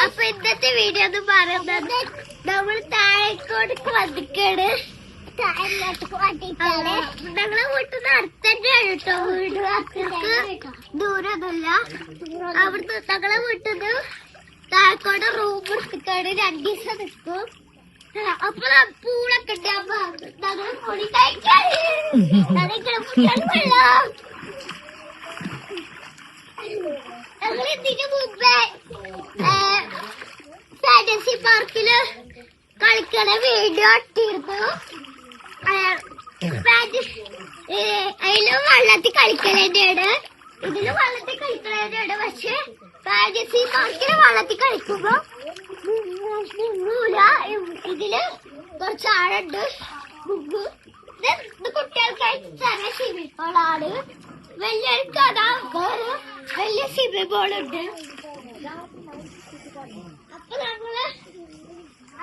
അപ്പൊ ഇന്നത്തെ വീഡിയോ എന്ന് പറയുന്നത് നമ്മൾ താഴേക്കോടേക്ക് വന്നിക്കാണ്. ഞങ്ങളെ വീട്ടിൽ നിന്ന് അടുത്ത് തന്നെയാണ് കേട്ടോ വീട്. അത്രക്ക് ദൂരമൊന്നുമില്ല. അവിടുന്ന് ഞങ്ങളെ വീട്ടിൽ നിന്ന് താഴേക്കോട് റൂം എടുത്തിക്കാണ്. 2 ദിവസം നിൽക്കും. അപ്പൊ പൂളൊക്കെ ഉണ്ട്. അപ്പൊ ഞങ്ങള് പൊടി കഴിക്കാൻ വെള്ളം ഞങ്ങൾ ഇതിന് മുമ്പേ ഫാന്റസി പാർക്കില് കളിക്കണ വീഡിയോ ഇട്ടിരുന്നു. അതില് വെള്ളത്തിൽ കളിക്കണേന്റെയാണ്, ഇതില് വെള്ളത്തിൽ കളിക്കണേന്റെയാണ്. പക്ഷെ ഫാന്റസി പാർക്കില് വെള്ളത്തിൽ കളിക്കുമ്പോ മുങ്ങൂല. ഇതില് കുറച്ച് ആളുണ്ട്, മുങ്ങും. ഇത് കുട്ടികൾക്കായി ചെറിയ സ്വിമ്മിംഗ് പൂളാണ്. വലിയവർക്ക് അതാ വലിയ സ്വിമ്മിംഗ് പൂളുണ്ട്.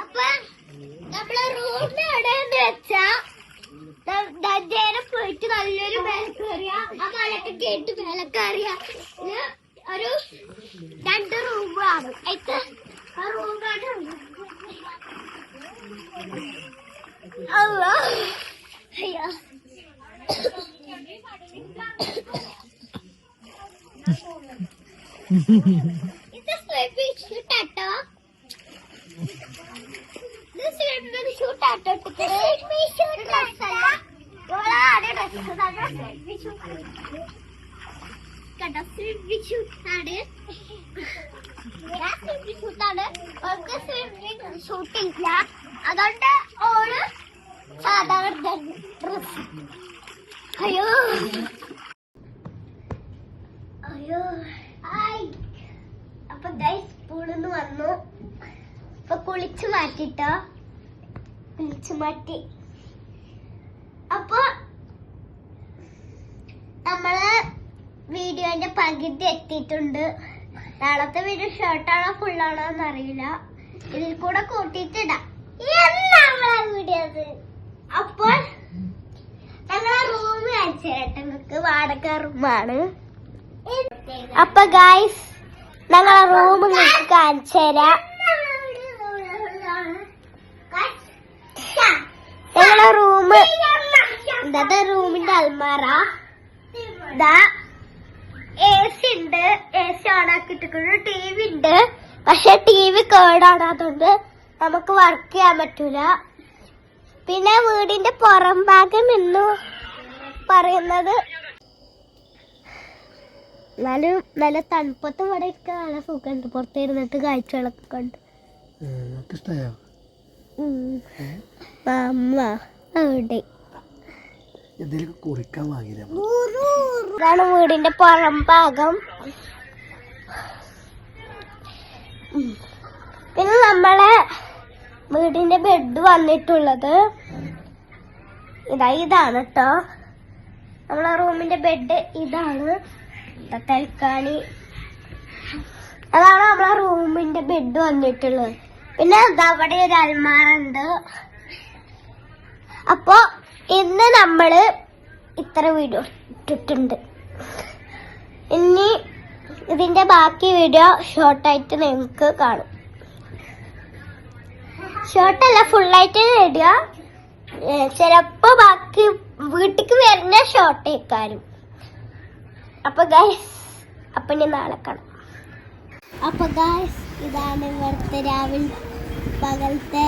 അപ്പൊ നമ്മളെ റൂമിന് എവിടെയെന്ന് വെച്ചാ നേരെ പോയിട്ട് നല്ലൊരു മേലക്കറിയ ആ മലക്ക് കേട്ട് മേലക്കറിയ ഒരു 2 റൂമാണ്. അതിന് ആ റൂമാണ് അയ്യോ ഇത് സ്വിമ്മിംഗ് ഷൂട്ടാട്ടോ. ഇത് സ്വിമ്മിംഗ് ഷൂട്ടാട്ടോ. സ്വിമ്മിംഗ് ഷൂട്ട് ഡ്രസ്സല്ല, ഇവളാണ് ഡ്രസ്സ്. സ്വിമ്മിംഗ് ഷൂട്ട് കേട്ടോ, സ്വിമ്മിംഗ് ഷൂട്ടാണ്. സ്വിമ്മിംഗ് ഷൂട്ടാണ്. അവർക്ക് സ്വിമ്മിംഗ് ഷൂട്ടില്ല, അതുകൊണ്ട് ഓള് സാധാരണ ഡ്രസ്. അയ്യോ അയ്യോ അപ്പൊ ഗൈസ് സ്കൂളിന്ന് വന്നു. അപ്പൊ കുളിച്ചു മാറ്റിട്ടോ, കുളിച്ചു മാറ്റി. അപ്പൊ നമ്മള് വീഡിയോന്റെ പകുതി എത്തിയിട്ടുണ്ട്. നാളത്തെ വീഡിയോ ഷോർട്ടാണോ ഫുള്ളാണോ എന്നറിയില്ല. ഇതിൽ കൂടെ കൂട്ടിയിട്ടിടാം വീഡിയോ. അപ്പോൾ ഞങ്ങളെ റൂം കാണിച്ചു തരട്ടെ നിങ്ങൾക്ക്. വാടക റൂമാണ്. അപ്പൊ ഗായ്സ് ഞങ്ങളെ റൂം നിങ്ങൾക്ക് കാണിച്ചു തരാം. ഞങ്ങളെ റൂം ഇതാ, റൂമിന്റെ അൽമാറ. ഇതാ AC ഉണ്ട്, AC ഓൺ ആക്കിയിട്ടുണ്ട്. TV ഉണ്ട്, പക്ഷെ TV കേടാണ്, അതുകൊണ്ട് നമുക്ക് വർക്ക് ചെയ്യാൻ പറ്റൂല. പിന്നെ വീടിന്റെ പുറം ഭാഗം എന്ന് പറയുന്നത് നല്ല തണുപ്പത്ത് ഇവിടെ ഒക്കെ നല്ല സുഖമുണ്ട്. പുറത്തിരുന്നിട്ട് കാഴ്ചകളൊക്കെ കണ്ട്. അമ്മ അവിടെ ഇതാണ് വീടിന്റെ പുറം ഭാഗം. പിന്നെ നമ്മളെ വീടിന്റെ ബെഡ് വന്നിട്ടുള്ളത് ഇതാണ് കേട്ടോ. നമ്മളെ റൂമിന്റെ ബെഡ് ഇതാണ്. തൽക്കാലി അതാണ് നമ്മളെ റൂമിന്റെ ബെഡ് വന്നിട്ടുള്ളത്. പിന്നെ അവിടെ ഒരു അൽമാറുണ്ട്. അപ്പൊ ഇന്ന് നമ്മള് ഇത്ര വീഡിയോ ഇട്ടിട്ടുണ്ട്. ഇനി ഇതിന്റെ ബാക്കി വീഡിയോ ഷോർട്ടായിട്ട് നിങ്ങൾക്ക് കാണും. ഷോർട്ടല്ല, ഫുള്ളായിട്ട് ഇടുക. ചിലപ്പോ ബാക്കി വീട്ടിക്ക് വരുന്ന ഷോർട്ടേക്കാരും. അപ്പൊ ഗൈസ് അപ്പൊ ഇനി നാളെ കാണാം. അപ്പൊ ഗൈസ് ഇതാണ് ഇവിടുത്തെ രാവിലെ പകലത്തെ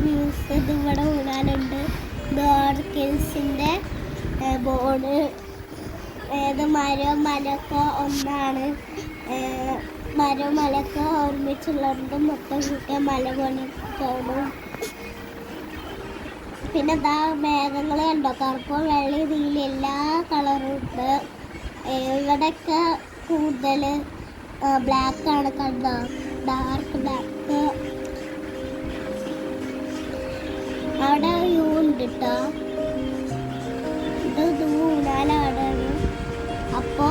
വ്യൂസ്. ഇത് ഇവിടെ ഊണാനുണ്ട്. ഓർക്കിഡ്സിന്റെ ബോർഡ്. ഏത് മരവും മലയൊക്കെ ഒന്നാണ്. മരവും മലയൊക്കെ ഒരുമിച്ചുള്ളത് മൊത്തം കൂട്ടിയ മല പോലെ തോന്നും. പിന്നെ ഇതാ മേഘങ്ങൾ കണ്ടോ, കറുപ്പും വെള്ള ഇതിൽ എല്ലാ കളറും ഉണ്ട്. ഇവിടെയൊക്കെ കൂടുതൽ ബ്ലാക്ക് ആണ് കണ്ടോ, ഡാർക്ക് ബ്ലാക്ക്. അവിടെ യൂ ഉണ്ട് കേട്ടോ. ഇത് ഊനാലാണ്. അപ്പോ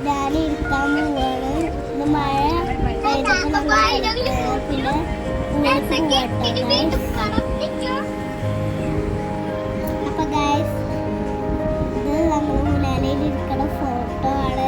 ഞാൻ ഇരിക്കാൻ പോവാണ്. ഇത് മഴ പിന്നെ അപ്പൊ ഗൈസ് ഇത് നമ്മൾ ഊനാലയിൽ ഇരിക്കണ ഫോട്ടോ ആണ്.